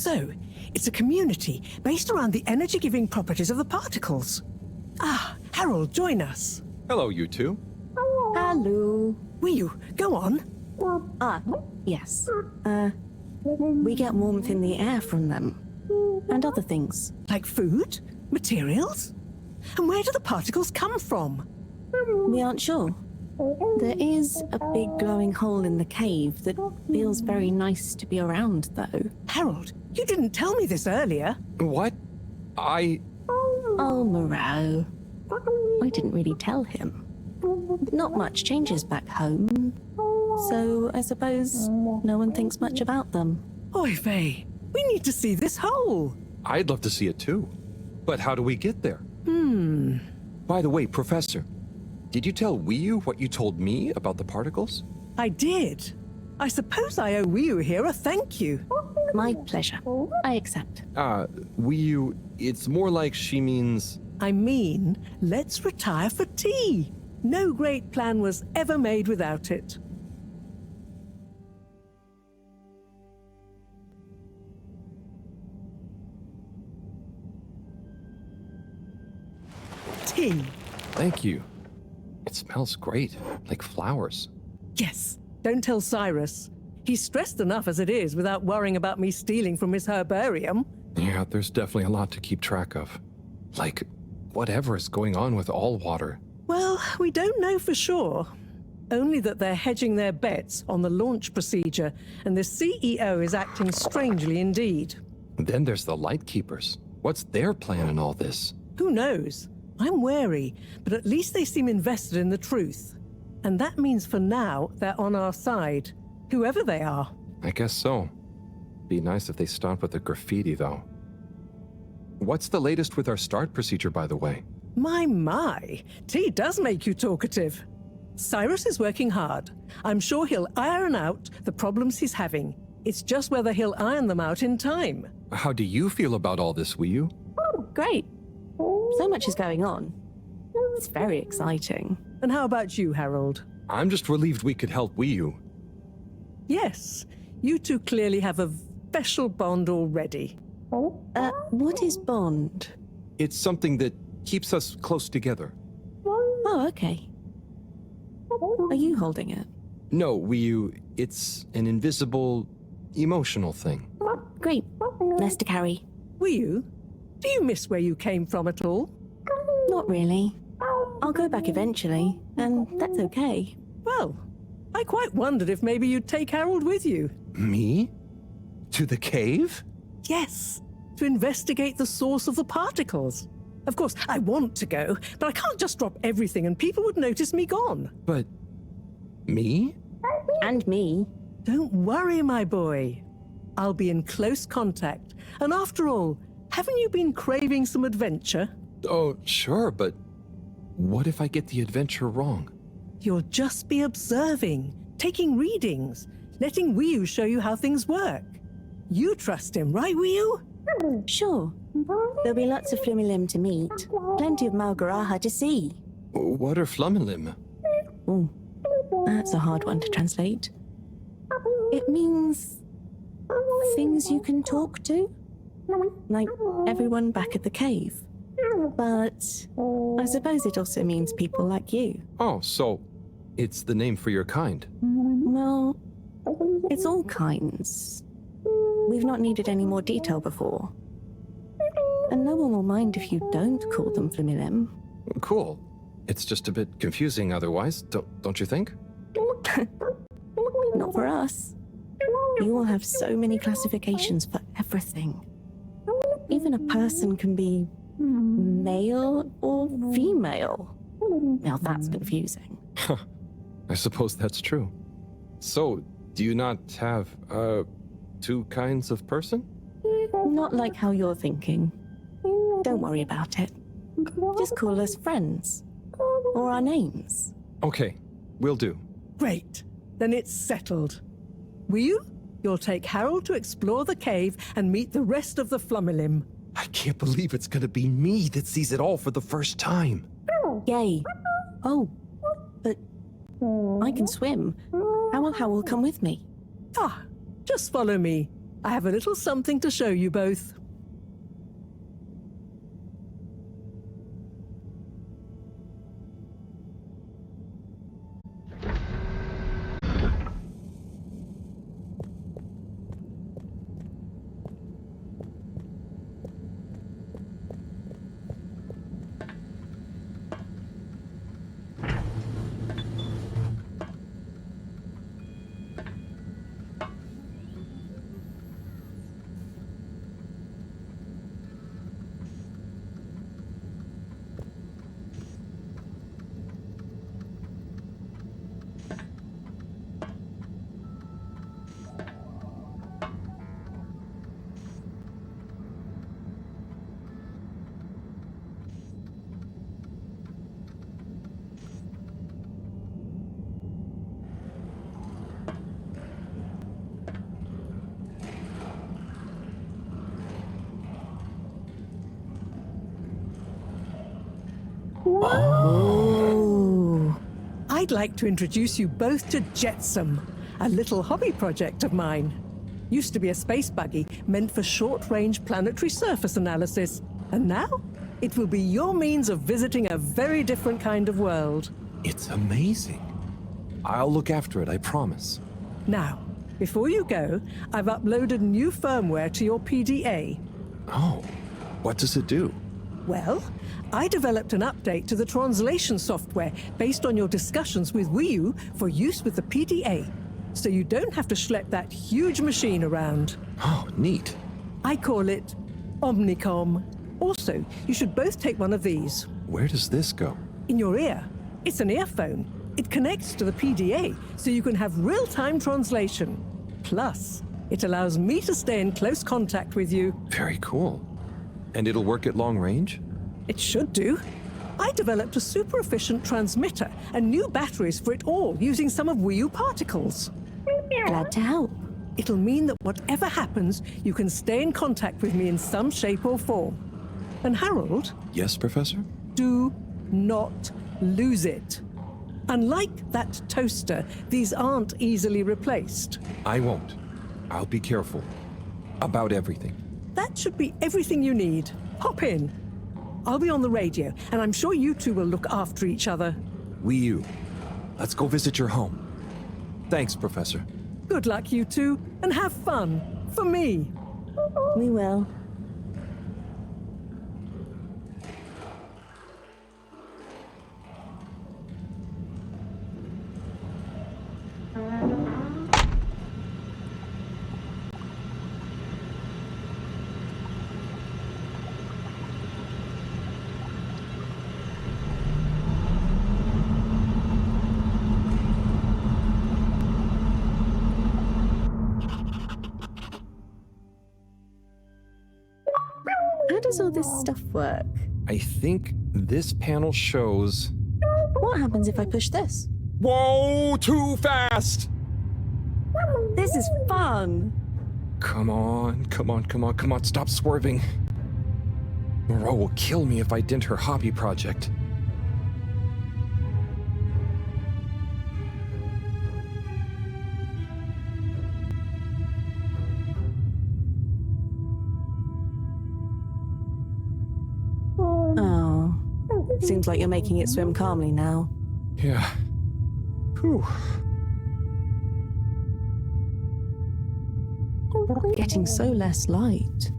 So, it's a community based around the energy-giving properties of the particles. Ah, Harold, join us. Hello, you two. Hello. Will you go on? Yes. We get warmth in the air from them. And other things. Like food? Materials? And where do the particles come from? We aren't sure. There is a big glowing hole in the cave that feels very nice to be around, though. Harold, you didn't tell me this earlier. What? Oh, Moreau. I didn't really tell him. Not much changes back home. So I suppose no one thinks much about them. Oy vey, we need to see this hole. I'd love to see it too. But how do we get there? By the way, Professor, did you tell Wiyu what you told me about the particles? I did. I suppose I owe Wiyu here a thank you. My pleasure. I accept. Wiyu, it's more like she means... I mean, let's retire for tea. No great plan was ever made without it. Tea. Thank you. It smells great, like flowers. Yes, don't tell Cyrus. He's stressed enough as it is without worrying about me stealing from his herbarium. Yeah, there's definitely a lot to keep track of. Like, whatever is going on with all water. Well, we don't know for sure. Only that they're hedging their bets on the launch procedure, and the CEO is acting strangely indeed. Then there's the Lightkeepers. What's their plan in all this? Who knows? I'm wary, but at least they seem invested in the truth. And that means for now, they're on our side, whoever they are. I guess so. Be nice if they stopped with the graffiti, though. What's the latest with our start procedure, by the way? My, tea does make you talkative. Cyrus is working hard. I'm sure he'll iron out the problems he's having. It's just whether he'll iron them out in time. How do you feel about all this, Wiyu? Great. So much is going on. It's very exciting. And how about you, Harold? I'm just relieved we could help Wiyu. Yes, you two clearly have a special bond already. What is bond? It's something that keeps us close together. Oh, okay. Are you holding it? No, Wiyu, it's an invisible, emotional thing. Great. Less to carry. Wiyu, do you miss where you came from at all? Not really. I'll go back eventually, and that's okay. Well, I quite wondered if maybe you'd take Harold with you. Me? To the cave? Yes, to investigate the source of the particles. Of course, I want to go, but I can't just drop everything and people would notice me gone. But... me? And me. Don't worry, my boy. I'll be in close contact. And after all, haven't you been craving some adventure? Oh, sure, but what if I get the adventure wrong? You'll just be observing, taking readings, letting Wiyu show you how things work. You trust him, right, Wiyu? Sure. There'll be lots of Flumilim to meet. Plenty of Malgaraha to see. What are Flumilim? Ooh, that's a hard one to translate. It means things you can talk to. Like everyone back at the cave. But I suppose it also means people like you. Oh, so it's the name for your kind. Well, it's all kinds. We've not needed any more detail before. And no one will mind if you don't call them Flumilim. Cool. It's just a bit confusing otherwise, don't you think? Not for us. You will have so many classifications for everything. Even a person can be male or female. Now that's confusing. I suppose that's true. So, do you not have, two kinds of person? Not like how you're thinking. Don't worry about it. Just call us friends. Or our names. Okay, will do. Great. Then it's settled. Wiyu, you'll take Harold to explore the cave and meet the rest of the Flumilim. I can't believe it's gonna be me that sees it all for the first time. Yay. Oh, but I can swim. How will come with me? Ah, just follow me. I have a little something to show you both. Oh. I'd like to introduce you both to Jetsam, a little hobby project of mine. Used to be a space buggy meant for short-range planetary surface analysis, and now it will be your means of visiting a very different kind of world. It's amazing. I'll look after it, I promise. Now, before you go, I've uploaded new firmware to your PDA. Oh, what does it do? Well, I developed an update to the translation software based on your discussions with Wii U for use with the PDA, so you don't have to schlep that huge machine around. Oh, neat. I call it Omnicom. Also, you should both take one of these. Where does this go? In your ear. It's an earphone. It connects to the PDA, so you can have real-time translation. Plus, it allows me to stay in close contact with you. Very cool. And it'll work at long range? It should do. I developed a super efficient transmitter and new batteries for it all using some of Wii U particles. Glad to help. It'll mean that whatever happens, you can stay in contact with me in some shape or form. And Harold, Yes, Professor? do not lose it. Unlike that toaster, these aren't easily replaced. I won't. I'll be careful. About everything. That should be everything you need. Hop in. I'll be on the radio, and I'm sure you two will look after each other. Wii U, let's go visit your home. Thanks, Professor. Good luck, you two, and have fun. For me. We will. How does all this stuff work? I think this panel shows... What happens if I push this? Whoa, too fast! This is fun! Come on, come on, come on, come on, stop swerving. Moreau will kill me if I dent her hobby project. Oh. Seems like you're making it swim calmly now. Yeah. Whew. Getting so less light.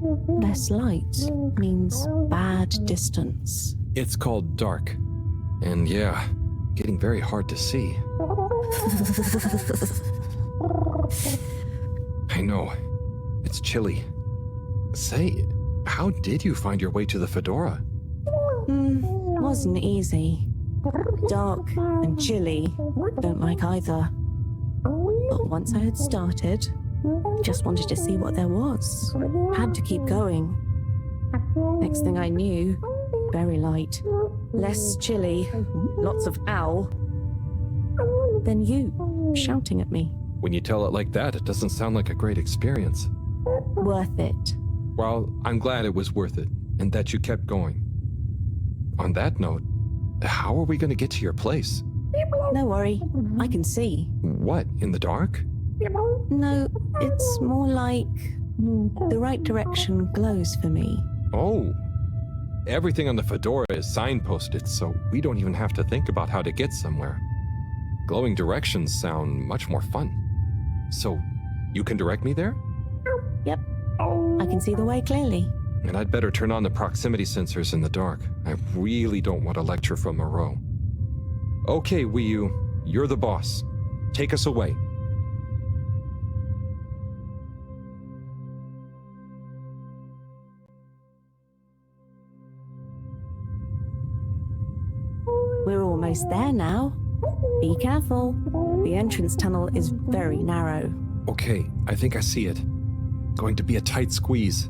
Less light means bad distance. It's called dark. And yeah, getting very hard to see. I know. It's chilly. Say, how did you find your way to the Fedora? Wasn't easy. Dark and chilly. Don't like either. But once I had started, just wanted to see what there was. Had to keep going. Next thing I knew, very light. Less chilly. Lots of owl. Then you, shouting at me. When you tell it like that, it doesn't sound like a great experience. Worth it. Well, I'm glad it was worth it, and that you kept going. On that note, how are we going to get to your place? No worry, I can see. What, in the dark? No, it's more like the right direction glows for me. Oh. Everything on the fedora is signposted, so we don't even have to think about how to get somewhere. Glowing directions sound much more fun. So, you can direct me there? Yep, I can see the way clearly. And I'd better turn on the proximity sensors in the dark. I really don't want a lecture from Moreau. Okay, Wii U, you're the boss. Take us away. We're almost there now. Be careful. The entrance tunnel is very narrow. Okay, I think I see it. Going to be a tight squeeze.